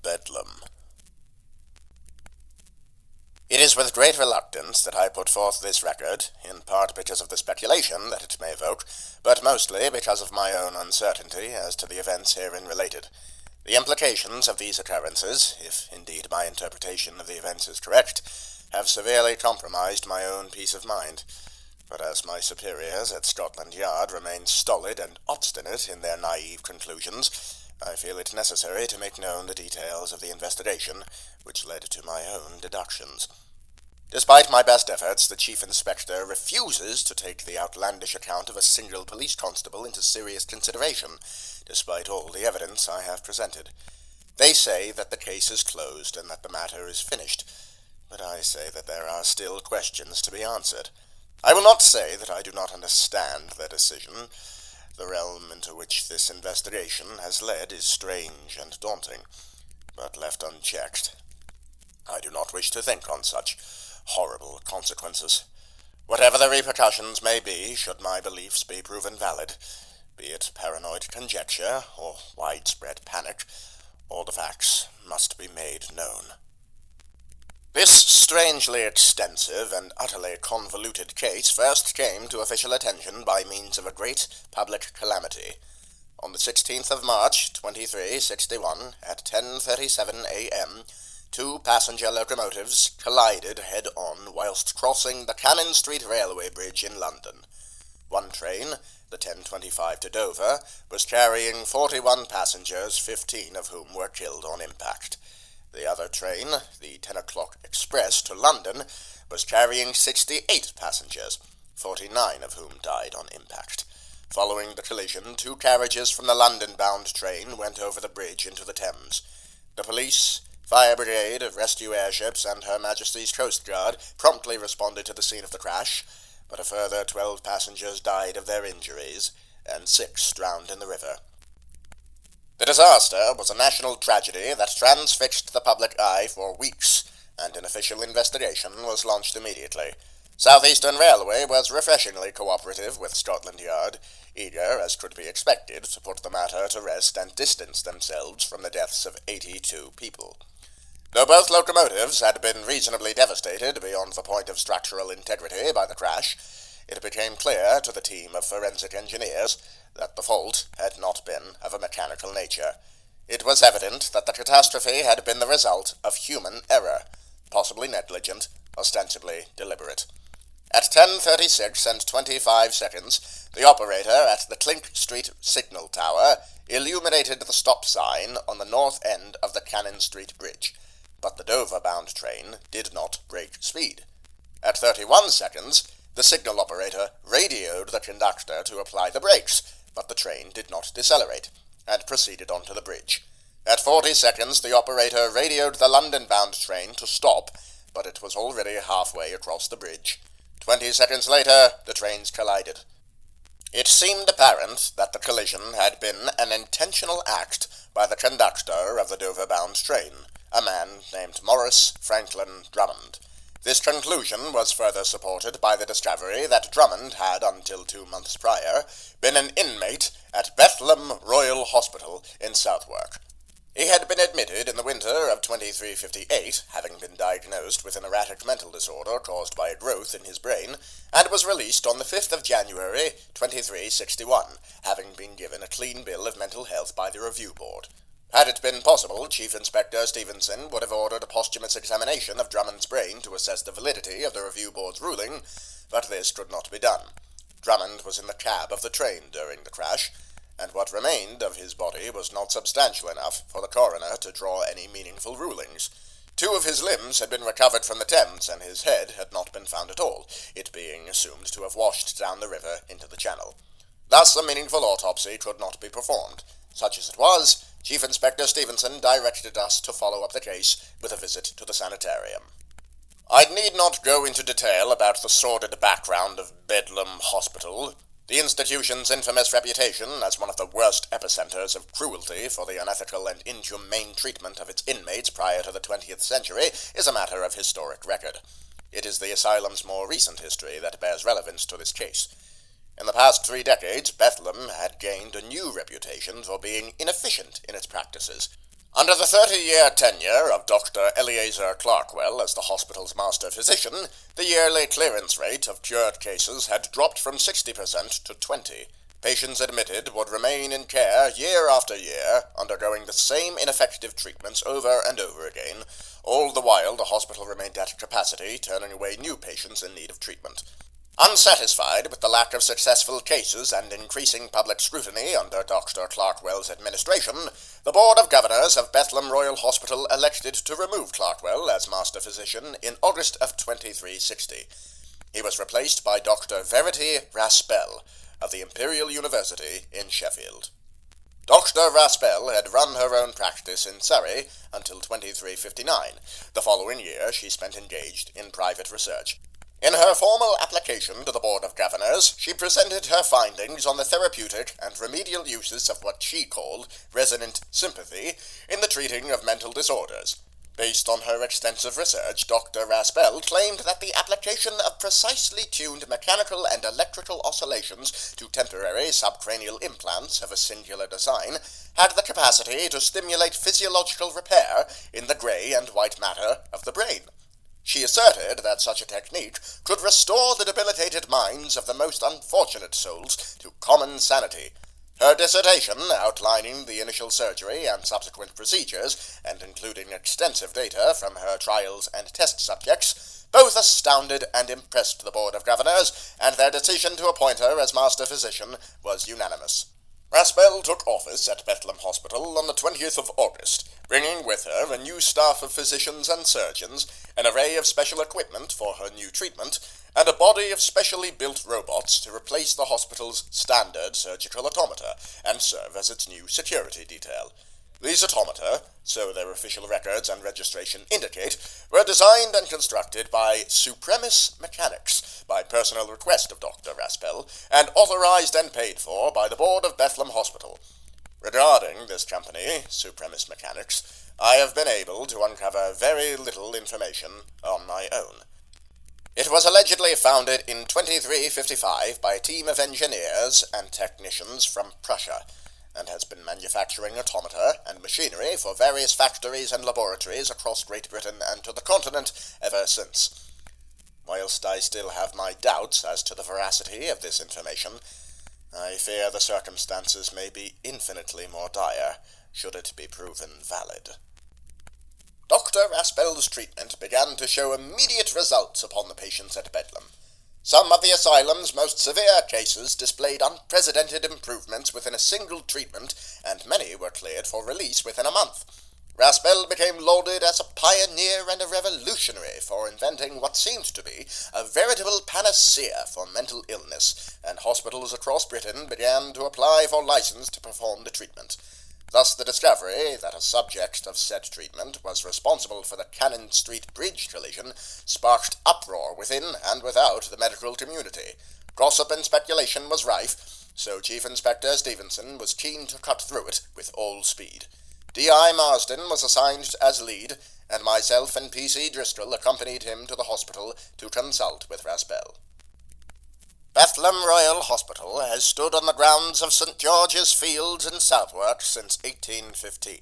Bedlam. It is with great reluctance that I put forth this record, in part because of the speculation that it may evoke, but mostly because of my own uncertainty as to the events herein related. The implications of these occurrences, if indeed my interpretation of the events is correct, have severely compromised my own peace of mind. But as my superiors at Scotland Yard remain stolid and obstinate in their naive conclusions, I feel it necessary to make known the details of the investigation, which led to my own deductions. Despite my best efforts, the Chief Inspector refuses to take the outlandish account of a single police constable into serious consideration, despite all the evidence I have presented. They say that the case is closed and that the matter is finished, but I say that there are still questions to be answered. I will not say that I do not understand their decision. The realm into which this investigation has led is strange and daunting, but left unchecked, I do not wish to think on such horrible consequences. Whatever the repercussions may be, should my beliefs be proven valid, be it paranoid conjecture or widespread panic, all the facts must be made known. This strangely extensive and utterly convoluted case first came to official attention by means of a great public calamity. On the 16th of March, 2361, at 10:37 a.m., two passenger locomotives collided head-on whilst crossing the Cannon Street Railway Bridge in London. One train, the 10:25 to Dover, was carrying 41 passengers, 15 of whom were killed on impact. The other train, the 10 o'clock express to London, was carrying 68 passengers, 49 of whom died on impact. Following the collision, two carriages from the London-bound train went over the bridge into the Thames. The police, fire brigade, rescue airships, and Her Majesty's Coast Guard promptly responded to the scene of the crash, but a further 12 passengers died of their injuries, and 6 drowned in the river. The disaster was a national tragedy that transfixed the public eye for weeks, and an official investigation was launched immediately. South Eastern Railway was refreshingly cooperative with Scotland Yard, eager, as could be expected, to put the matter to rest and distance themselves from the deaths of 82 people. Though both locomotives had been reasonably devastated beyond the point of structural integrity by the crash, it became clear to the team of forensic engineers that the fault had not been of a mechanical nature. It was evident that the catastrophe had been the result of human error, possibly negligent, ostensibly deliberate. At 10:36 and 25 seconds, the operator at the Clink Street signal tower illuminated the stop sign on the north end of the Cannon Street Bridge, but the Dover-bound train did not break speed. At 31 seconds, the signal operator radioed the conductor to apply the brakes, but the train did not decelerate, and proceeded onto the bridge. At 40 seconds, the operator radioed the London-bound train to stop, but it was already halfway across the bridge. 20 seconds later, the trains collided. It seemed apparent that the collision had been an intentional act by the conductor of the Dover-bound train, a man named Maurice Franklin Drummond. This conclusion was further supported by the discovery that Drummond had, until 2 months prior, been an inmate at BEDLAM Royal Hospital in Southwark. He had been admitted in the winter of 2358, having been diagnosed with an erratic mental disorder caused by a growth in his brain, and was released on the 5th of January, 2361, having been given a clean bill of mental health by the Review Board. Had it been possible, Chief Inspector Stevenson would have ordered a posthumous examination of Drummond's brain to assess the validity of the Review Board's ruling, but this could not be done. Drummond was in the cab of the train during the crash, and what remained of his body was not substantial enough for the coroner to draw any meaningful rulings. 2 of his limbs had been recovered from the Thames, and his head had not been found at all, it being assumed to have washed down the river into the channel. Thus a meaningful autopsy could not be performed. Such as it was, Chief Inspector Stevenson directed us to follow up the case with a visit to the sanitarium. I need not go into detail about the sordid background of Bedlam Hospital. The institution's infamous reputation as one of the worst epicenters of cruelty for the unethical and inhumane treatment of its inmates prior to the 20th century is a matter of historic record. It is the asylum's more recent history that bears relevance to this case. In the past 3 decades, BEDLAM had gained a new reputation for being inefficient in its practices. Under the 30-year tenure of Dr. Eleazar Clarkwell as the hospital's master physician, the yearly clearance rate of cured cases had dropped from 60% to 20%. Patients admitted would remain in care year after year, undergoing the same ineffective treatments over and over again. All the while, the hospital remained at capacity, turning away new patients in need of treatment. Unsatisfied with the lack of successful cases and increasing public scrutiny under Dr. Clarkwell's administration, the Board of Governors of BEDLAM Royal Hospital elected to remove Clarkwell as master physician in August of 2360. He was replaced by Dr. Verity Raspel of the Imperial University in Sheffield. Dr. Raspel had run her own practice in Surrey until 2359. The following year she spent engaged in private research. In her formal application to the Board of Governors, she presented her findings on the therapeutic and remedial uses of what she called resonant sympathy in the treating of mental disorders. Based on her extensive research, Dr. Raspel claimed that the application of precisely tuned mechanical and electrical oscillations to temporary subcranial implants of a singular design had the capacity to stimulate physiological repair in the grey and white matter of the brain. She asserted that such a technique could restore the debilitated minds of the most unfortunate souls to common sanity. Her dissertation, outlining the initial surgery and subsequent procedures, and including extensive data from her trials and test subjects, both astounded and impressed the Board of Governors, and their decision to appoint her as master physician was unanimous. Raspel took office at BEDLAM Hospital on the 20th of August, bringing with her a new staff of physicians and surgeons, an array of special equipment for her new treatment, and a body of specially built robots to replace the hospital's standard surgical automata and serve as its new security detail. These automata, so their official records and registration indicate, were designed and constructed by Supremis Mechanics, by personal request of Dr. Raspel, and authorized and paid for by the Board of BEDLAM Hospital. Regarding this company, Supremis Mechanics, I have been able to uncover very little information on my own. It was allegedly founded in 2355 by a team of engineers and technicians from Prussia, and has been manufacturing automata and machinery for various factories and laboratories across Great Britain and to the continent ever since. Whilst I still have my doubts as to the veracity of this information, I fear the circumstances may be infinitely more dire, should it be proven valid. Dr. Raspel's treatment began to show immediate results upon the patients at BEDLAM. Some of the asylum's most severe cases displayed unprecedented improvements within a single treatment, and many were cleared for release within a month. Raspel became lauded as a pioneer and a revolutionary for inventing what seemed to be a veritable panacea for mental illness, and hospitals across Britain began to apply for license to perform the treatment. Thus the discovery that a subject of said treatment was responsible for the Cannon Street Bridge collision sparked uproar within and without the medical community. Gossip and speculation was rife, so Chief Inspector Stevenson was keen to cut through it with all speed. D.I. Marsden was assigned as lead, and myself and P.C. Driscoll accompanied him to the hospital to consult with Raspel. BEDLAM Royal Hospital has stood on the grounds of St. George's Fields in Southwark since 1815.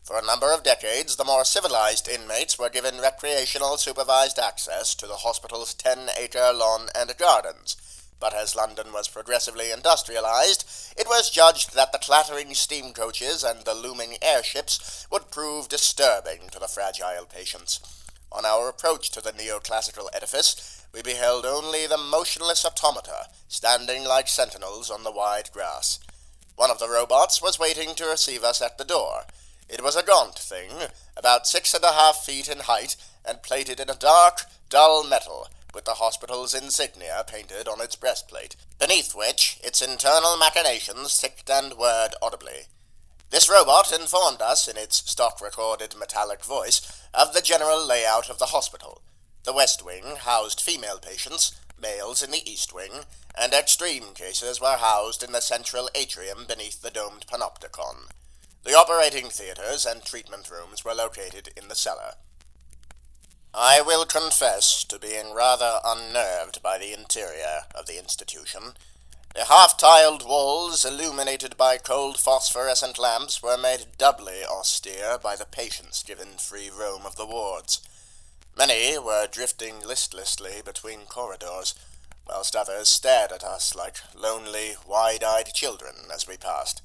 For a number of decades, the more civilized inmates were given recreational supervised access to the hospital's 10-acre lawn and gardens. But as London was progressively industrialized, it was judged that the clattering steam coaches and the looming airships would prove disturbing to the fragile patients. On our approach to the neoclassical edifice, we beheld only the motionless automata, standing like sentinels on the wide grass. One of the robots was waiting to receive us at the door. It was a gaunt thing, about 6.5 feet in height, and plated in a dark, dull metal, with the hospital's insignia painted on its breastplate, beneath which its internal machinations ticked and whirred audibly. This robot informed us, in its stock-recorded metallic voice, of the general layout of the hospital. The West Wing housed female patients, males in the East Wing, and extreme cases were housed in the central atrium beneath the domed panopticon. The operating theaters and treatment rooms were located in the cellar. I will confess to being rather unnerved by the interior of the institution. The half-tiled walls, illuminated by cold phosphorescent lamps, were made doubly austere by the patients given free roam of the wards. Many were drifting listlessly between corridors, whilst others stared at us like lonely, wide-eyed children as we passed.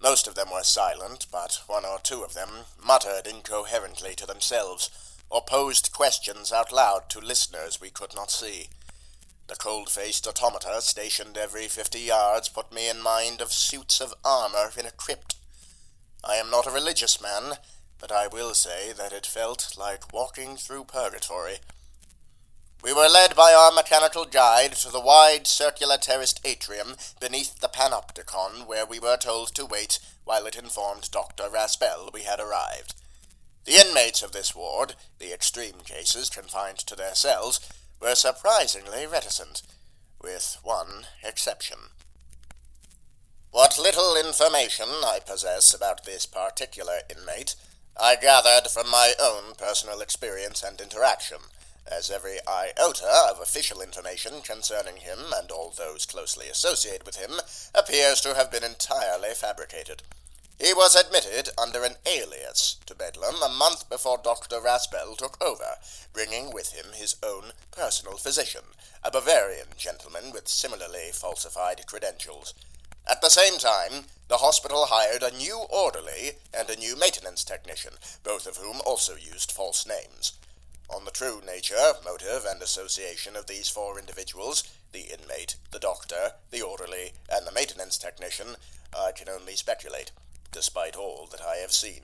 Most of them were silent, but one or two of them muttered incoherently to themselves, or posed questions out loud to listeners we could not see. The cold-faced automata stationed every 50 yards put me in mind of suits of armor in a crypt. I am not a religious man, but I will say that it felt like walking through purgatory. We were led by our mechanical guide to the wide circular terraced atrium beneath the panopticon, where we were told to wait while it informed Dr. Raspel we had arrived. The inmates of this ward, the extreme cases confined to their cells, were surprisingly reticent, with one exception. What little information I possess about this particular inmate I gathered from my own personal experience and interaction, as every iota of official information concerning him and all those closely associated with him appears to have been entirely fabricated. He was admitted under an alias to Bedlam a month before Dr. Raspel took over, bringing with him his own personal physician, a Bavarian gentleman with similarly falsified credentials. At the same time, the hospital hired a new orderly and a new maintenance technician, both of whom also used false names. On the true nature, motive, and association of these four individuals, the inmate, the doctor, the orderly, and the maintenance technician, I can only speculate, despite all that I have seen.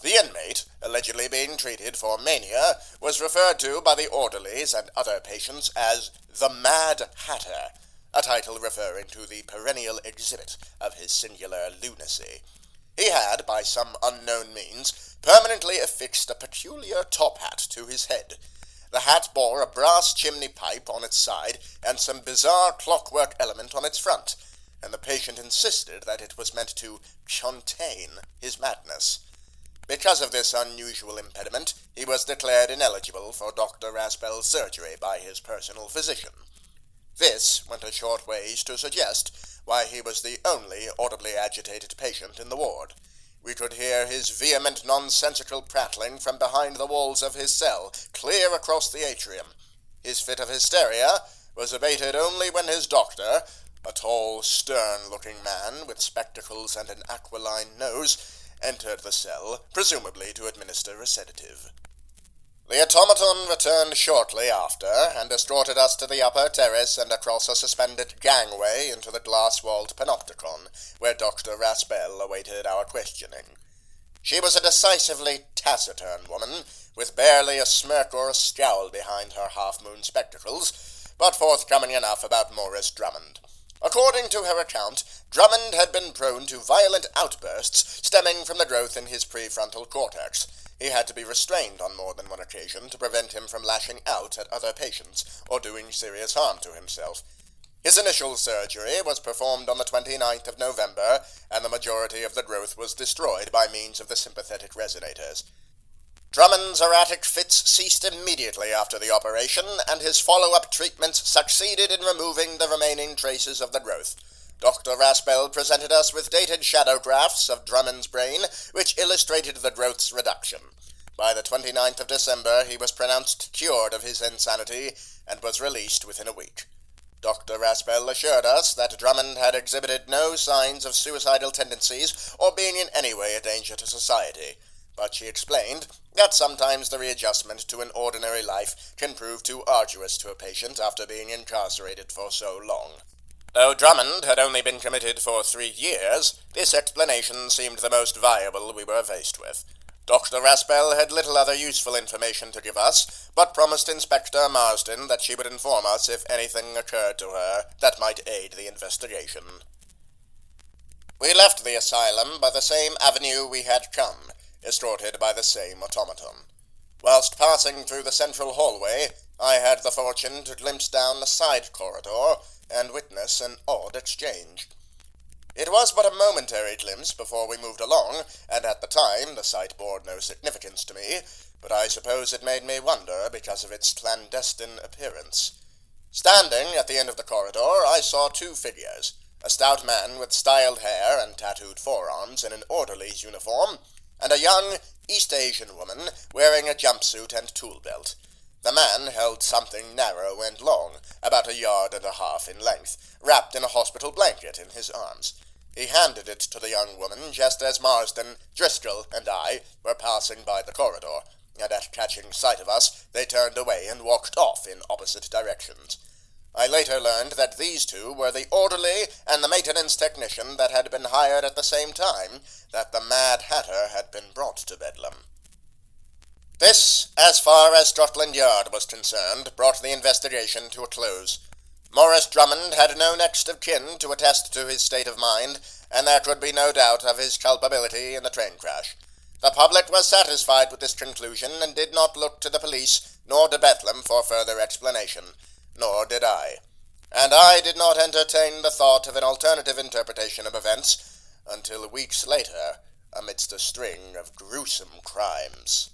The inmate, allegedly being treated for mania, was referred to by the orderlies and other patients as the Mad Hatter, a title referring to the perennial exhibit of his singular lunacy. He had, by some unknown means, permanently affixed a peculiar top hat to his head. The hat bore a brass chimney pipe on its side and some bizarre clockwork element on its front, and the patient insisted that it was meant to contain his madness. Because of this unusual impediment, he was declared ineligible for Dr. Raspel's surgery by his personal physician. This went a short ways to suggest why he was the only audibly agitated patient in the ward. We could hear his vehement nonsensical prattling from behind the walls of his cell, clear across the atrium. His fit of hysteria was abated only when his doctor, a tall, stern-looking man with spectacles and an aquiline nose, entered the cell, presumably to administer a sedative. The automaton returned shortly after, and escorted us to the upper terrace and across a suspended gangway into the glass-walled panopticon, where Dr. Raspel awaited our questioning. She was a decisively taciturn woman, with barely a smirk or a scowl behind her half-moon spectacles, but forthcoming enough about Morris Drummond. According to her account, Drummond had been prone to violent outbursts stemming from the growth in his prefrontal cortex. He had to be restrained on more than one occasion to prevent him from lashing out at other patients or doing serious harm to himself. His initial surgery was performed on the 29th of November, and the majority of the growth was destroyed by means of the sympathetic resonators. Drummond's erratic fits ceased immediately after the operation, and his follow-up treatments succeeded in removing the remaining traces of the growth. Dr. Raspel presented us with dated shadowgraphs of Drummond's brain, which illustrated the growth's reduction. By the 29th of December, he was pronounced cured of his insanity, and was released within a week. Dr. Raspel assured us that Drummond had exhibited no signs of suicidal tendencies, or being in any way a danger to society, but she explained that sometimes the readjustment to an ordinary life can prove too arduous to a patient after being incarcerated for so long. Though Drummond had only been committed for 3 years, this explanation seemed the most viable we were faced with. Dr. Raspel had little other useful information to give us, but promised Inspector Marsden that she would inform us if anything occurred to her that might aid the investigation. We left the asylum by the same avenue we had come, escorted by the same automaton. Whilst passing through the central hallway, I had the fortune to glimpse down a side corridor and witness an odd exchange. It was but a momentary glimpse before we moved along, and at the time the sight bore no significance to me, but I suppose it made me wonder because of its clandestine appearance. Standing at the end of the corridor, I saw two figures, a stout man with styled hair and tattooed forearms in an orderly's uniform, and a young East Asian woman wearing a jumpsuit and tool belt. The man held something narrow and long, about 1.5 yards in length, wrapped in a hospital blanket in his arms. He handed it to the young woman just as Marsden, Driscoll, and I were passing by the corridor, and at catching sight of us, they turned away and walked off in opposite directions. I later learned that these two were the orderly and the maintenance technician that had been hired at the same time that the Mad Hatter had been brought to Bedlam. This, as far as Scotland Yard was concerned, brought the investigation to a close. Maurice Drummond had no next of kin to attest to his state of mind, and there could be no doubt of his culpability in the train crash. The public was satisfied with this conclusion and did not look to the police nor to Bedlam for further explanation. Nor did I. And I did not entertain the thought of an alternative interpretation of events until weeks later, amidst a string of gruesome crimes.